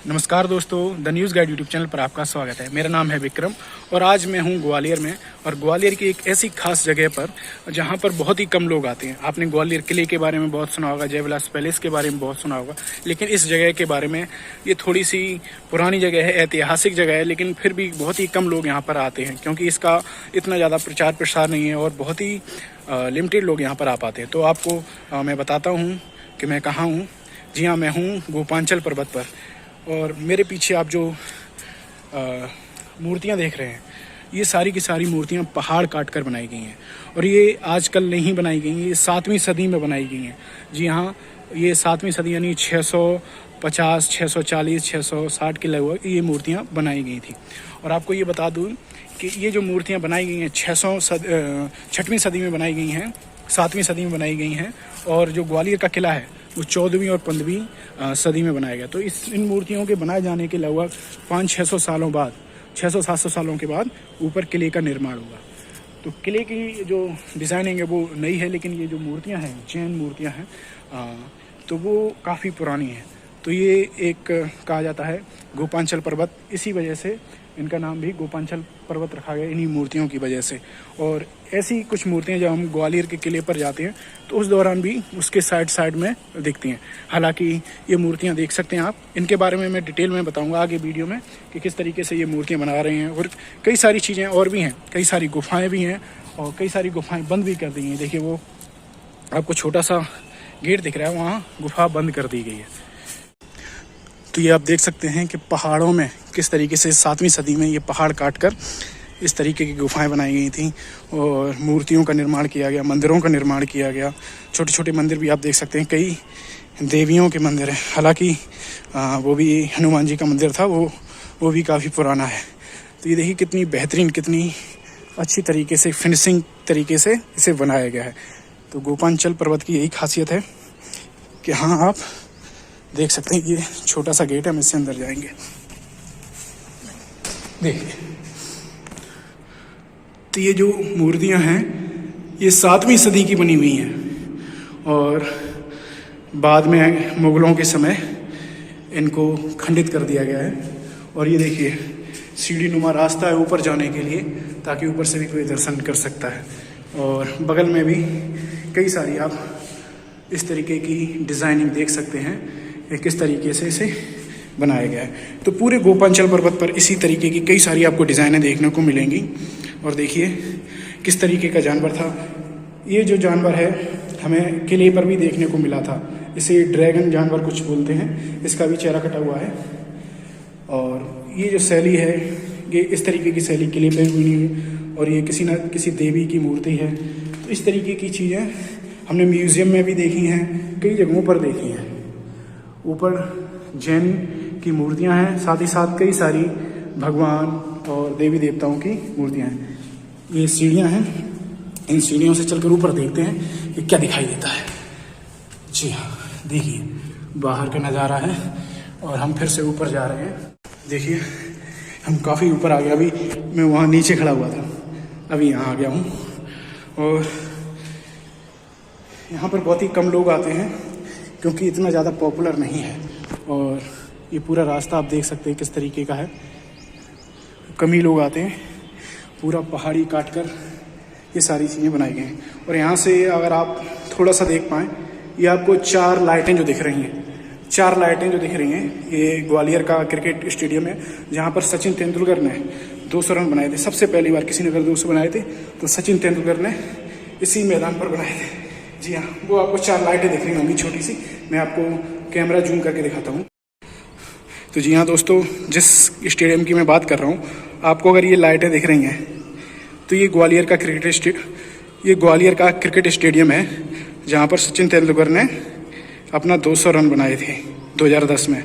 नमस्कार दोस्तों, the news guide YouTube channel पर आपका स्वागत है। मेरा नाम है विक्रम और आज मैं हूं ग्वालियर में, और ग्वालियर की एक ऐसी खास जगह पर जहां पर बहुत ही कम लोग आते हैं। आपने ग्वालियर किले के बारे में बहुत सुना होगा, जय विलास पैलेस के बारे में बहुत सुना होगा, लेकिन इस जगह के बारे में, ये थोड़ी सी पुरानी जगह है, ऐतिहासिक जगह है, लेकिन फिर भी बहुत ही कम लोग यहाँ पर आते हैं क्योंकि इसका इतना ज़्यादा प्रचार प्रसार नहीं है और बहुत ही लिमिटेड लोग यहाँ पर आ पाते हैं। तो आपको मैं बताता हूँ कि मैं कहाँ हूँ। जी हाँ, मैं हूँ गोपांचल पर्वत पर, और मेरे पीछे आप जो मूर्तियाँ देख रहे हैं, ये सारी की सारी मूर्तियाँ पहाड़ काट कर बनाई गई हैं। और ये आजकल नहीं बनाई गई हैं, ये 7वीं सदी में बनाई गई हैं। जी हाँ, ये 7वीं सदी यानी 650, 640, 660 के लगभग ये मूर्तियाँ बनाई गई थी। और आपको ये बता दूँ कि ये जो मूर्तियाँ बनाई गई हैं 6वीं सदी में बनाई गई हैं, 7वीं सदी में बनाई गई हैं। और जो ग्वालियर का किला है वो 14वीं और 15वीं सदी में बनाया गया। तो इन मूर्तियों के बनाए जाने के लगभग 500-600 सालों बाद, 600-700 सालों के बाद ऊपर किले का निर्माण हुआ। तो किले की जो डिज़ाइनिंग है वो नई है, लेकिन ये जो मूर्तियां हैं, जैन मूर्तियां हैं, तो वो काफ़ी पुरानी हैं। तो ये एक कहा जाता है गोपांचल पर्वत, इसी वजह से इनका नाम भी गोपांचल पर्वत रखा गया, इन्हीं मूर्तियों की वजह से। और ऐसी कुछ मूर्तियां जब हम ग्वालियर के किले पर जाते हैं तो उस दौरान भी उसके साइड में दिखती हैं। हालांकि ये मूर्तियां देख सकते हैं आप, इनके बारे में मैं डिटेल में बताऊंगा आगे वीडियो में कि किस तरीके से ये मूर्तियां बना रहे हैं। और कई सारी चीज़ें और भी हैं, कई सारी गुफाएँ भी हैं, और कई सारी गुफाएँ बंद भी कर दी हैं। देखिए, वो आपको छोटा सा गेट दिख रहा है, वहाँ गुफा बंद कर दी गई है। तो ये आप देख सकते हैं कि पहाड़ों में किस तरीके से 7वीं सदी में ये पहाड़ काट कर इस तरीके की गुफाएं बनाई गई थी और मूर्तियों का निर्माण किया गया, मंदिरों का निर्माण किया गया। छोटे छोटे मंदिर भी आप देख सकते हैं, कई देवियों के मंदिर हैं। हालांकि वो भी हनुमान जी का मंदिर था, वो भी काफ़ी पुराना है। तो ये देखिए कितनी बेहतरीन, कितनी अच्छी तरीके से, फिनिशिंग तरीके से इसे बनाया गया है। तो गोपांचल पर्वत की यही खासियत है कि हाँ, आप देख सकते हैं, ये छोटा सा गेट है, हम इससे अंदर जाएंगे। देखिए, तो ये जो मूर्तियां हैं ये 7वीं सदी की बनी हुई हैं, और बाद में मुगलों के समय इनको खंडित कर दिया गया है। और ये देखिए सीढ़ी नुमा रास्ता है ऊपर जाने के लिए, ताकि ऊपर से भी कोई दर्शन कर सकता है। और बगल में भी कई सारी आप इस तरीके की डिज़ाइनिंग देख सकते हैं, किस तरीके से इसे बनाया गया है। तो पूरे गोपांचल पर्वत पर इसी तरीके की कई सारी आपको डिज़ाइनें देखने को मिलेंगी। और देखिए किस तरीके का जानवर था। ये जो जानवर है हमें किले पर भी देखने को मिला था, इसे ड्रैगन जानवर कुछ बोलते हैं। इसका भी चेहरा कटा हुआ है। और ये जो शैली है, ये इस तरीके की शैली किले पर बनी है, और ये किसी न किसी देवी की मूर्ति है। तो इस तरीके की चीज़ें हमने म्यूज़ियम में भी देखी हैं, कई जगहों पर देखी हैं। ऊपर जैन की मूर्तियां हैं, साथ ही साथ कई सारी भगवान और देवी देवताओं की मूर्तियां हैं। ये सीढ़ियां हैं, इन सीढ़ियों से चलकर ऊपर देखते हैं कि क्या दिखाई देता है। जी हाँ, देखिए बाहर का नज़ारा है, और हम फिर से ऊपर जा रहे हैं। देखिए हम काफ़ी ऊपर आ गए। अभी मैं वहाँ नीचे खड़ा हुआ था, अभी यहाँ आ गया हूँ। और यहाँ पर बहुत ही कम लोग आते हैं क्योंकि इतना ज़्यादा पॉपुलर नहीं है। और ये पूरा रास्ता आप देख सकते हैं किस तरीके का है, कम ही लोग आते हैं। पूरा पहाड़ी काट कर ये सारी चीज़ें बनाई गई हैं। और यहाँ से अगर आप थोड़ा सा देख पाएँ, ये आपको 4 लाइटें जो दिख रही हैं, 4 लाइटें जो दिख रही हैं, ये ग्वालियर का क्रिकेट स्टेडियम है, जहाँ पर सचिन तेंदुलकर ने 200 रन बनाए थे। सबसे पहली बार किसी ने अगर 200 बनाए थे तो सचिन तेंदुलकर ने इसी मैदान पर बनाए थे। जी हाँ, वो आपको 4 लाइटें दिख रही होंगी छोटी सी। मैं आपको कैमरा जूम करके दिखाता हूँ। तो जी हाँ दोस्तों, जिस स्टेडियम की मैं बात कर रहा हूँ, आपको अगर ये लाइटें दिख रही हैं तो ये ग्वालियर का क्रिकेट स्टेडियम है, जहाँ पर सचिन तेंदुलकर ने अपना 200 रन बनाए थे 2010 में।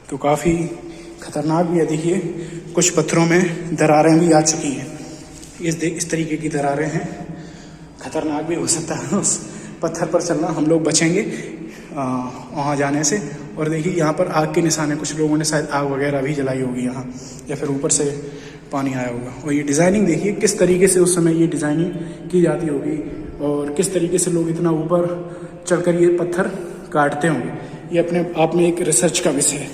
तो काफ़ी खतरनाक भी है। देखिए कुछ पत्थरों में दरारें भी आ चुकी हैं। इस तरीके की दरारें हैं, खतरनाक भी हो सकता है उस पत्थर पर चलना। हम लोग बचेंगे वहाँ जाने से। और देखिए यहाँ पर आग के निशान है, कुछ लोगों ने शायद आग वगैरह भी जलाई होगी यहाँ, या फिर ऊपर से पानी आया होगा। और ये डिज़ाइनिंग देखिए किस तरीके से उस समय ये डिज़ाइनिंग की जाती होगी, और किस तरीके से लोग इतना ऊपर चढ़कर ये पत्थर काटते होंगे। ये अपने आप में एक रिसर्च का विषय है।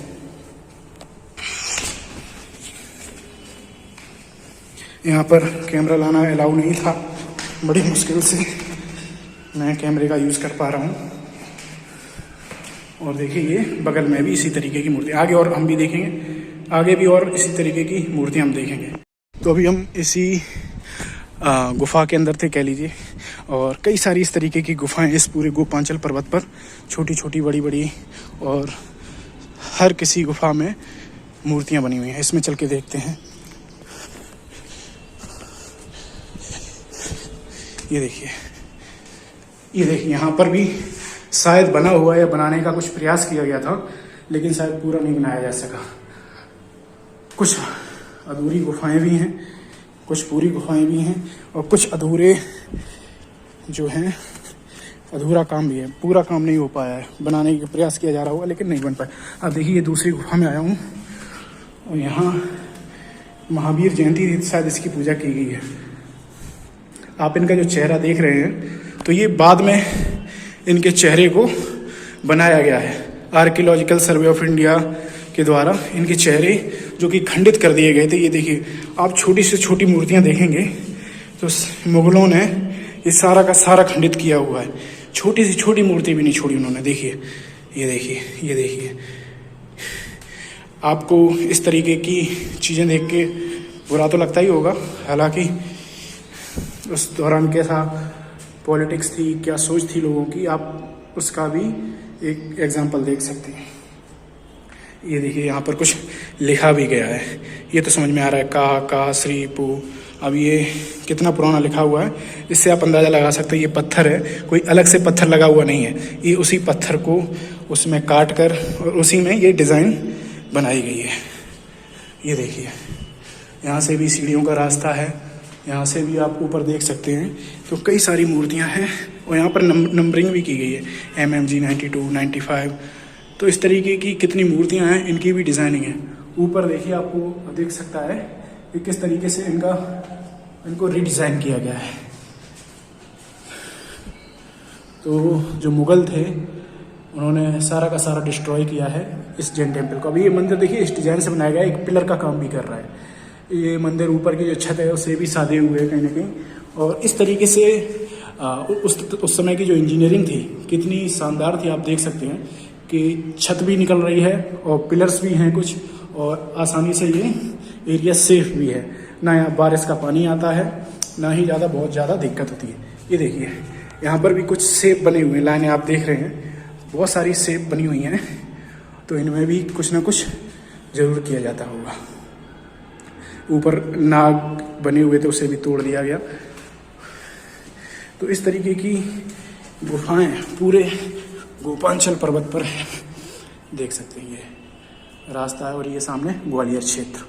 यहाँ पर कैमरा लाना अलाउ नहीं था, बड़ी मुश्किल से मैं कैमरे का यूज़ कर पा रहा हूँ। और देखिए ये बगल में भी इसी तरीके की मूर्ति, आगे और हम भी देखेंगे, आगे भी और इसी तरीके की मूर्तियाँ हम देखेंगे। तो अभी हम इसी गुफा के अंदर थे कह लीजिए, और कई सारी इस तरीके की गुफाएं इस पूरे गोपांचल पर्वत पर, छोटी छोटी बड़ी बड़ी, और हर किसी गुफा में मूर्तियां बनी हुई हैं। इसमें चल के देखते हैं। ये देखिए यहाँ पर भी शायद बना हुआ या बनाने का कुछ प्रयास किया गया था, लेकिन शायद पूरा नहीं बनाया जा सका। कुछ अधूरी गुफाएं भी हैं, कुछ पूरी गुफाएं भी हैं, और कुछ अधूरे जो हैं, अधूरा काम भी है, पूरा काम नहीं हो पाया है। बनाने का प्रयास किया जा रहा होगा लेकिन नहीं बन पाया। अब देखिए ये दूसरी गुफा में आया हूँ, और यहाँ महावीर जयंती शायद इसकी पूजा की गई है। आप इनका जो चेहरा देख रहे हैं, तो ये बाद में इनके चेहरे को बनाया गया है। आर्कियोलॉजिकल सर्वे ऑफ इंडिया के द्वारा इनके चेहरे जो कि खंडित कर दिए गए थे। ये देखिए, आप छोटी से छोटी मूर्तियां देखेंगे तो मुगलों ने ये सारा का सारा खंडित किया हुआ है। छोटी सी छोटी मूर्ति भी नहीं छोड़ी उन्होंने। देखिए, ये देखिए। आपको इस तरीके की चीज़ें देख के बुरा तो लगता ही होगा, हालांकि उस दौरान कैसा पॉलिटिक्स थी, क्या सोच थी लोगों की, आप उसका भी एक एग्जाम्पल देख सकते हैं। ये देखिए, यहाँ पर कुछ लिखा भी गया है। ये तो समझ में आ रहा है, का श्री पू। अब ये कितना पुराना लिखा हुआ है, इससे आप अंदाज़ा लगा सकते हैं ये पत्थर है, कोई अलग से पत्थर लगा हुआ नहीं है। ये उसी पत्थर को उसमें काट कर और उसी में ये डिज़ाइन बनाई गई है। ये देखिए, यहाँ से भी सीढ़ियों का रास्ता है, यहाँ से भी आप ऊपर देख सकते हैं। तो कई सारी मूर्तियाँ हैं, और यहाँ पर नंबरिंग भी की गई है, MMG 92, 95। तो इस तरीके की कितनी मूर्तियाँ हैं, इनकी भी डिज़ाइनिंग है। ऊपर देखिए, आपको दिख सकता है कि किस तरीके से इनको रीडिज़ाइन किया गया है। तो जो मुगल थे उन्होंने सारा का सारा डिस्ट्रॉय किया है इस जैन टेम्पल को। अभी ये मंदिर देखिए इस डिज़ाइन से बनाया गया है, एक पिलर का काम भी कर रहा है। ये मंदिर ऊपर की जो छत है उसे भी साधे हुए हैं कहीं ना कहीं, और इस तरीके से उस समय की जो इंजीनियरिंग थी कितनी शानदार थी। आप देख सकते हैं कि छत भी निकल रही है और पिलर्स भी हैं कुछ, और आसानी से ये एरिया सेफ भी है, ना यहाँ बारिश का पानी आता है, ना ही बहुत ज़्यादा दिक्कत होती है। ये देखिए, यहाँ पर भी कुछ सेप बने हुए हैं, लाइनें आप देख रहे हैं, बहुत सारी सेप बनी हुई हैं। तो इनमें भी कुछ ना कुछ ज़रूर किया जाता होगा। ऊपर नाग बने हुए थे, उसे भी तोड़ दिया गया। तो इस तरीके की गुफाएं पूरे गोपांचल पर्वत पर है, देख सकते हैं। ये रास्ता है और ये सामने ग्वालियर क्षेत्र।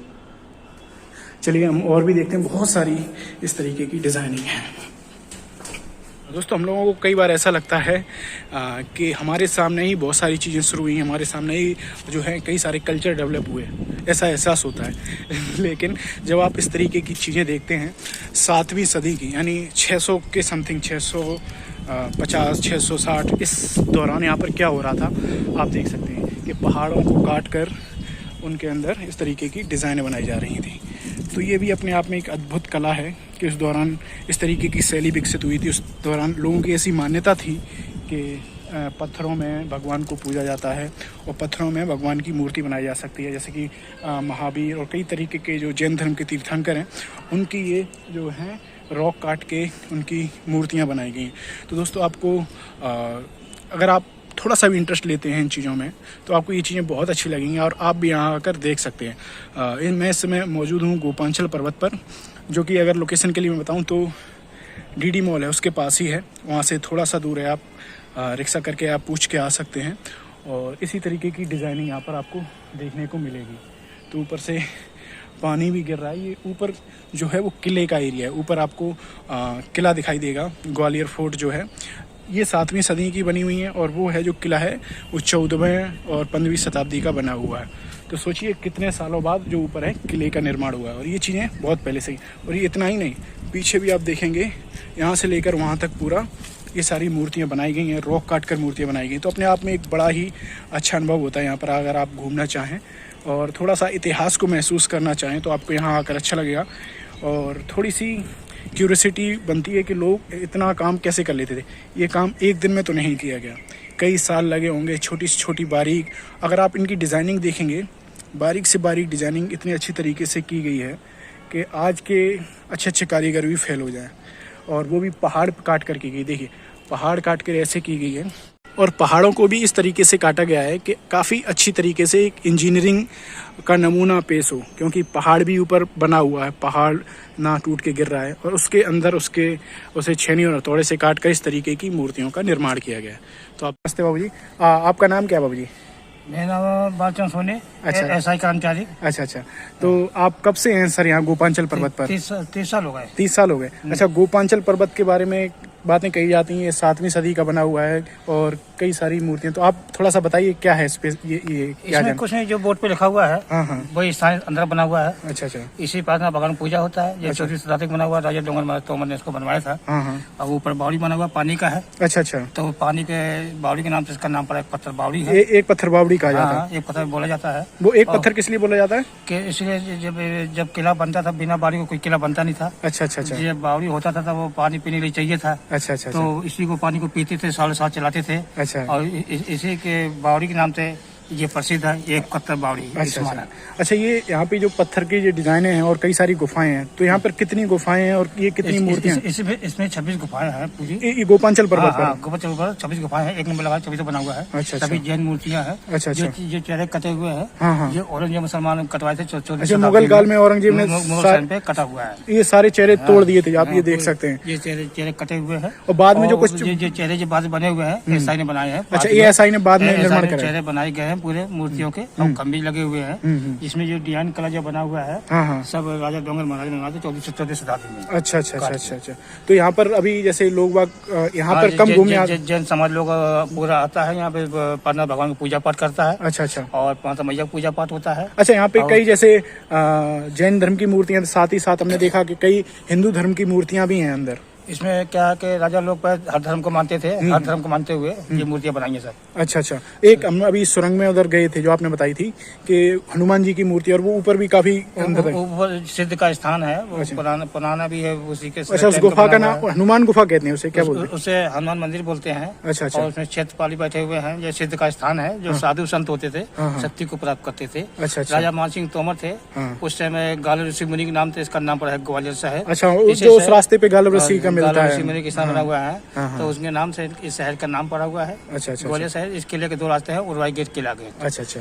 चलिए हम और भी देखते हैं, बहुत सारी इस तरीके की डिज़ाइनिंग है। दोस्तों, हम लोगों को कई बार ऐसा लगता है कि हमारे सामने ही बहुत सारी चीज़ें शुरू हुई, हमारे सामने ही जो है कई सारे कल्चर डेवलप हुए, ऐसा एहसास होता है। लेकिन जब आप इस तरीके की चीज़ें देखते हैं 7वीं सदी की, यानी 600 के समथिंग, 650, 660, इस दौरान यहाँ पर क्या हो रहा था आप देख सकते हैं कि पहाड़ों को काट कर उनके अंदर इस तरीके की डिज़ाइनें बनाई जा रही थी। तो ये भी अपने आप में एक अद्भुत कला है कि उस दौरान इस तरीके की शैली विकसित हुई थी। उस दौरान लोगों की ऐसी मान्यता थी कि पत्थरों में भगवान को पूजा जाता है और पत्थरों में भगवान की मूर्ति बनाई जा सकती है। जैसे कि महावीर और कई तरीके के जो जैन धर्म के तीर्थंकर हैं, उनकी ये जो हैं रॉक काट के उनकी मूर्तियाँ बनाई गई। तो दोस्तों, आपको अगर आप थोड़ा सा भी इंटरेस्ट लेते हैं इन चीज़ों में, तो आपको ये चीज़ें बहुत अच्छी लगेंगी और आप भी यहाँ आकर देख सकते हैं। मैं इस समय मौजूद हूँ गोपांचल पर्वत पर, जो कि अगर लोकेशन के लिए मैं बताऊँ तो DD मॉल है उसके पास ही है, वहाँ से थोड़ा सा दूर है। आप रिक्शा करके आप पूछ के आ सकते हैं, और इसी तरीके की डिज़ाइनिंग यहाँ पर आपको देखने को मिलेगी। तो ऊपर से पानी भी गिर रहा है। ये ऊपर जो है वो किले का एरिया है, ऊपर आपको किला दिखाई देगा। ग्वालियर फोर्ट जो है ये 7वीं सदी की बनी हुई है, और वो है जो किला है वो 14वीं और 15वीं शताब्दी का बना हुआ है। तो सोचिए कितने सालों बाद जो ऊपर है किले का निर्माण हुआ है, और ये चीज़ें बहुत पहले से ही। और ये इतना ही नहीं, पीछे भी आप देखेंगे यहाँ से लेकर वहाँ तक पूरा ये सारी मूर्तियाँ बनाई गई हैं, रॉक काट कर मूर्तियाँ बनाई गई। तो अपने आप में एक बड़ा ही अच्छा अनुभव होता है यहाँ पर अगर आप घूमना चाहें और थोड़ा सा इतिहास को महसूस करना चाहें तो आपको यहाँ आकर अच्छा लगेगा। और थोड़ी सी क्यूरियोसिटी बनती है कि लोग इतना काम कैसे कर लेते थे। ये काम एक दिन में तो नहीं किया गया, कई साल लगे होंगे। छोटी से छोटी बारीक, अगर आप इनकी डिज़ाइनिंग देखेंगे, बारीक से बारीक डिज़ाइनिंग इतनी अच्छी तरीके से की गई है कि आज के अच्छे अच्छे कारीगर भी फेल हो जाएं। और वो भी पहाड़ काट कर की गई। देखिए पहाड़ काट कर ऐसे की गई है और पहाड़ों को भी इस तरीके से काटा गया है कि काफ़ी अच्छी तरीके से एक इंजीनियरिंग का नमूना पेश हो, क्योंकि पहाड़ भी ऊपर बना हुआ है, पहाड़ ना टूट के गिर रहा है और उसके अंदर उसे छेनी और हथौड़े से काट कर इस तरीके की मूर्तियों का निर्माण किया गया है। तो आप नमस्ते बाबू जी, आपका नाम क्या है बाबू जी? मेरा नाम बालचंद सोनी। अच्छा। एसआई कर्मचारी। अच्छा, तो आप कब से हैं सर यहाँ गोपांचल पर्वत पर? 30 साल हो गए। 30 साल हो गए। अच्छा, गोपांचल पर्वत के बारे में बातें कही जाती हैं, ये 7वीं सदी का बना हुआ है और कई सारी मूर्तियां, तो आप थोड़ा सा बताइए क्या है स्पेस, ये क्या इसमें कुछ नहीं, जो बोर्ड पे लिखा हुआ है हाँ। वही स्थान अंदर बना हुआ है। अच्छा। इसी पास में भगवान पूजा होता है। ये 14वीं शताब्दी बना हुआ, राजा डोंगर महाराज तोमर ने इसको बनवाया था। हाँ। और ऊपर बावड़ी बना हुआ पानी का है। अच्छा। तो पानी के बावड़ी के नाम से इसका नाम पड़ा है, पत्थर बावड़ी है। एक पत्थर बावड़ी कहा जाता है। एक पत्थर बोला जाता है। वो एक पत्थर किस लिए बोला जाता है? कि इसलिए जब किला बनता था, बिना बावड़ी को कोई किला बनता नहीं था। अच्छा। जब बावड़ी होता था वो पानी पीने के लिए चाहिए था। अच्छा। तो इसी को पानी को पीते थे, सालों साल चलाते थे। अच्छा। और इसी के बावड़ी के नाम से ये प्रसिद्ध है, एक पत्थर बावड़ी। अच्छा, ये यहाँ पे जो पत्थर की जो डिजाइने हैं और कई सारी गुफाएं हैं, तो यहाँ पर कितनी गुफाएं हैं और ये कितनी मूर्तियां? इसमें 26 गुफाएं हैं पूरी। ये गोपांचल पर्वत पर? गोपांचल पर 26 गुफाएं हैं, एक नंबर लगा 24 बना हुआ है। अच्छा। सभी जैन मूर्तियां हैं। अच्छा। जो चेहरे कटे हुए हैं, हाँ। ये औरंगजेब मुसलमान कटवाए थे 14 मुगल काल में औरंगजेब ने मुगल पे कटा हुआ है। ये सारे चेहरे तोड़ दिए थे, आप ये देख सकते हैं। ये चेहरे कटे हुए हैं और बाद में जो कुछ चेहरे जो बाद बने हुए हैं एसआई ने बनाए हैं। अच्छा, ये एसआई ने बाद में निर्माण कराया। चेहरे बनाए गए हैं पूरे मूर्तियों के, और खम्भे लगे हुए हैं। इसमें जो डिजाइन कला जो बना हुआ है सब राजा डोंगर महाराज ने बनाया 14वीं शताब्दी में। अच्छा। तो यहाँ पर अभी जैसे लोग यहाँ पर कम घूमने आते, जैन समाज लोग पूरा आता है यहाँ पे, पार्वती भगवान की पूजा पाठ करता है। अच्छा। और माता मैया पूजा पाठ होता है। अच्छा, यहाँ पे कई जैसे जैन धर्म की मूर्तियां, साथ ही साथ हमने देखा कि कई हिंदू धर्म की मूर्तियां भी हैं अंदर। इसमें क्या है कि राजा लोग हर धर्म को मानते थे, हर धर्म को मानते हुए ये मूर्तियां बनाई है सर। अच्छा। एक हम अभी सुरंग में उधर गए थे जो आपने बताई थी कि हनुमान जी की मूर्ति, और वो ऊपर भी काफी अंदर ऊपर सिद्ध का स्थान है, वो पुराना भी है उसी के। अच्छा, उस गुफा का नाम हनुमान गुफा कहते हैं, उसे क्या बोलते हैं? उसे हनुमान मंदिर बोलते हैं। अच्छा। और उसमें क्षेत्रपाली बैठे हुए हैं, ये सिद्ध का स्थान है, जो साधु संत होते थे, शक्ति को प्राप्त करते थे। अच्छा। राजा मान सिंह तोमर थे, उस समय गालव ऋषि मुनि के नाम से इसका नाम पड़ा है ग्वालियर शहर। अच्छा, जो उस रास्ते पे गालव ऋषि का मिलता है बना हुआ है, तो उसके नाम से इस शहर का नाम पड़ा हुआ है। अच्छा। ग्वालियर शहर। इस किले के 2 रास्ते हैं, उरवाई गेट किला गेट। अच्छा।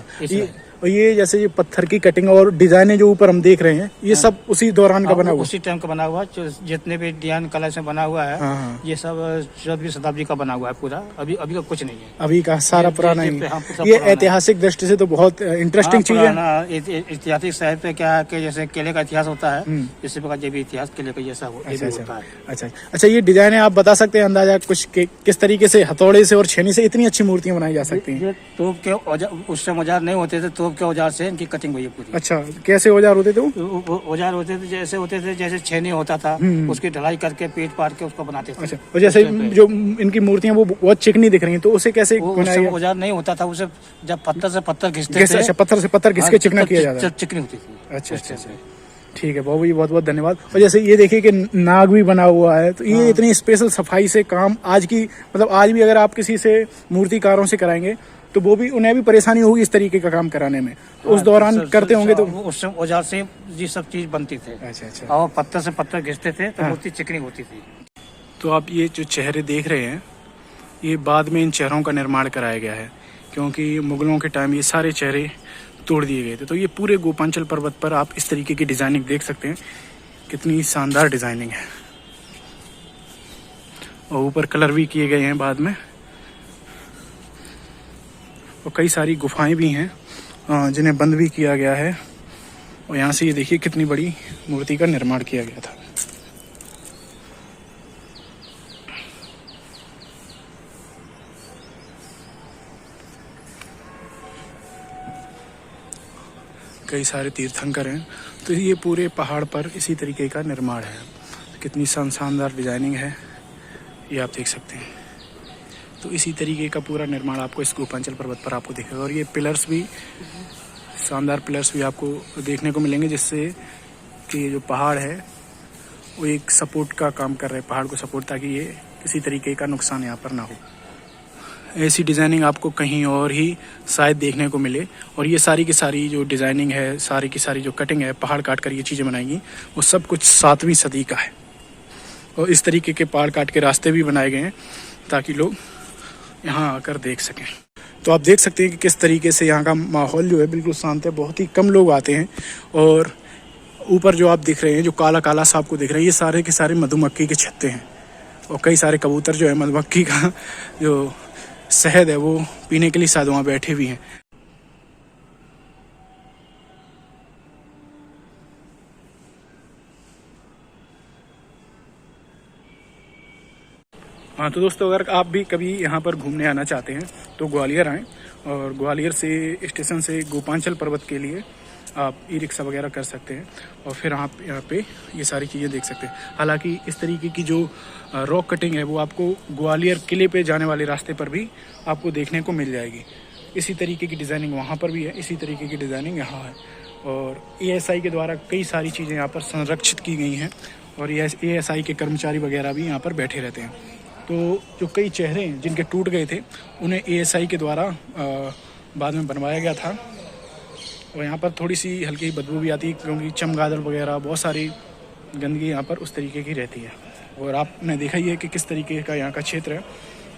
ये जैसे ये पत्थर की कटिंग और डिजाइने जो ऊपर हम देख रहे हैं, ये सब उसी दौरान का बना हुआ, उसी टाइम का बना हुआ। जितने भी डिजाइन कला से बना हुआ है, ये सब 14वीं शताब्दी का बना हुआ है पूरा। अभी का कुछ नहीं है, अभी का सारा पुराना ही। ये ऐतिहासिक दृष्टि से तो बहुत इंटरेस्टिंग चीज है। ऐतिहासिक शहर पे क्या है कि जैसे किले का इतिहास होता है, इसी प्रकार ये भी इतिहास किले का जैसा होता है। अच्छा, ये डिजाइन आप बता सकते हैं अंदाजा कुछ किस तरीके से हथौड़े से और छेनी से इतनी अच्छी मूर्तियां बनाई जा सकती हैं? तोप के उस समय औजार नहीं होते थे, तोप के औजार से इनकी कटिंग हुई है पूरी। अच्छा, कैसे औजार होते थे? औजार होते थे जैसे छेनी होता था, उसकी ढलाई करके पीट पाट के उसको बनाते थे। अच्छा, और जैसे जो इनकी मूर्तियां वो बहुत चिकनी दिख रही हैं, तो उसे कैसे बनाया? औजार नहीं होता था, उसे जब पत्थर से पत्थर घिसते थे। अच्छा, पत्थर से पत्थर घिस के चिकना किया जाता था, चिकनी होती थी। अच्छा। ठीक है बाबू जी, बहुत बहुत धन्यवाद। और जैसे ये देखिए कि नाग भी बना हुआ है, तो ये इतनी स्पेशल सफाई से काम आज भी अगर आप किसी से मूर्तिकारों से कराएंगे तो वो भी, उन्हें भी परेशानी होगी इस तरीके का काम कराने में, तो उस दौरान करते होंगे। तो उस औजार से ये सब चीज बनती थी। अच्छा। और पत्थर से पत्थर घिसते थे तो मूर्ति चिकनी होती थी। तो आप ये जो चेहरे देख रहे हैं, ये बाद में इन चेहरों का निर्माण कराया गया है, क्योंकि मुगलों के टाइम ये सारे चेहरे तोड़ दिए गए थे। तो ये पूरे गोपांचल पर्वत पर आप इस तरीके की डिजाइनिंग देख सकते हैं, कितनी शानदार डिजाइनिंग है। और ऊपर कलर भी किए गए हैं बाद में, और कई सारी गुफाएं भी हैं जिन्हें बंद भी किया गया है। और यहाँ से ये देखिए कितनी बड़ी मूर्ति का निर्माण किया गया था। कई सारे तीर्थंकर हैं, तो ये पूरे पहाड़ पर इसी तरीके का निर्माण है। कितनी शानदार डिजाइनिंग है, ये आप देख सकते हैं। तो इसी तरीके का पूरा निर्माण आपको इस गोपांचल पर्वत पर आपको दिखेगा। और ये पिलर्स भी, शानदार पिलर्स भी आपको देखने को मिलेंगे, जिससे कि जो पहाड़ है वो एक सपोर्ट का काम कर रहे हैं, पहाड़ को सपोर्ट, ताकि ये किसी तरीके का नुकसान यहाँ पर ना हो। ऐसी डिज़ाइनिंग आपको कहीं और ही शायद देखने को मिले। और ये सारी की सारी जो डिज़ाइनिंग है, सारी की सारी जो कटिंग है, पहाड़ काट कर ये चीज़ें बनाएंगी, वो सब कुछ 7वीं सदी का है। और इस तरीके के पहाड़ काट के रास्ते भी बनाए गए हैं ताकि लोग यहाँ आकर देख सकें। तो आप देख सकते हैं कि किस तरीके से यहाँ का माहौल जो है बिल्कुल शांत है, बहुत ही कम लोग आते हैं। और ऊपर जो आप दिख रहे हैं, जो काला काला सा आपको दिख रहा है, ये सारे के सारे मधुमक्खी के छत्ते हैं। और कई सारे कबूतर जो है मधुमक्खी का जो शहद है वो पीने के लिए शायद वहाँ बैठे भी हैं। हाँ, तो दोस्तों अगर आप भी कभी यहाँ पर घूमने आना चाहते हैं तो ग्वालियर आएँ, और ग्वालियर से स्टेशन से गोपांचल पर्वत के लिए आप ई-रिक्शा वगैरह कर सकते हैं, और फिर आप यहाँ पे ये सारी चीज़ें देख सकते हैं। हालांकि इस तरीके की जो रॉक कटिंग है वो आपको ग्वालियर किले पे जाने वाले रास्ते पर भी आपको देखने को मिल जाएगी। इसी तरीके की डिज़ाइनिंग वहाँ पर भी है, इसी तरीके की डिज़ाइनिंग यहाँ है। और ASI के द्वारा कई सारी चीज़ें यहाँ पर संरक्षित की गई हैं, और ASI के कर्मचारी वगैरह भी यहाँ पर बैठे रहते हैं। तो जो कई चेहरे हैं जिनके टूट गए थे, उन्हें ASI के द्वारा बाद में बनवाया गया था। और यहाँ पर थोड़ी सी हल्की बदबू भी आती है, क्योंकि चमगादड़ वगैरह बहुत सारी गंदगी यहाँ पर उस तरीके की रहती है। और आपने देखा ही है कि किस तरीके का यहाँ का क्षेत्र है,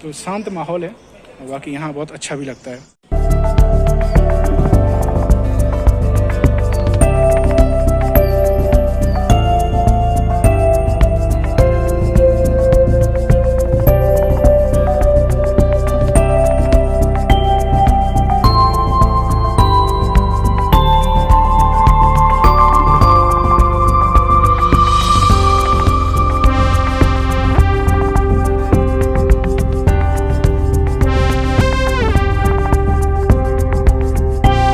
तो शांत माहौल है, बाकी यहाँ बहुत अच्छा भी लगता है।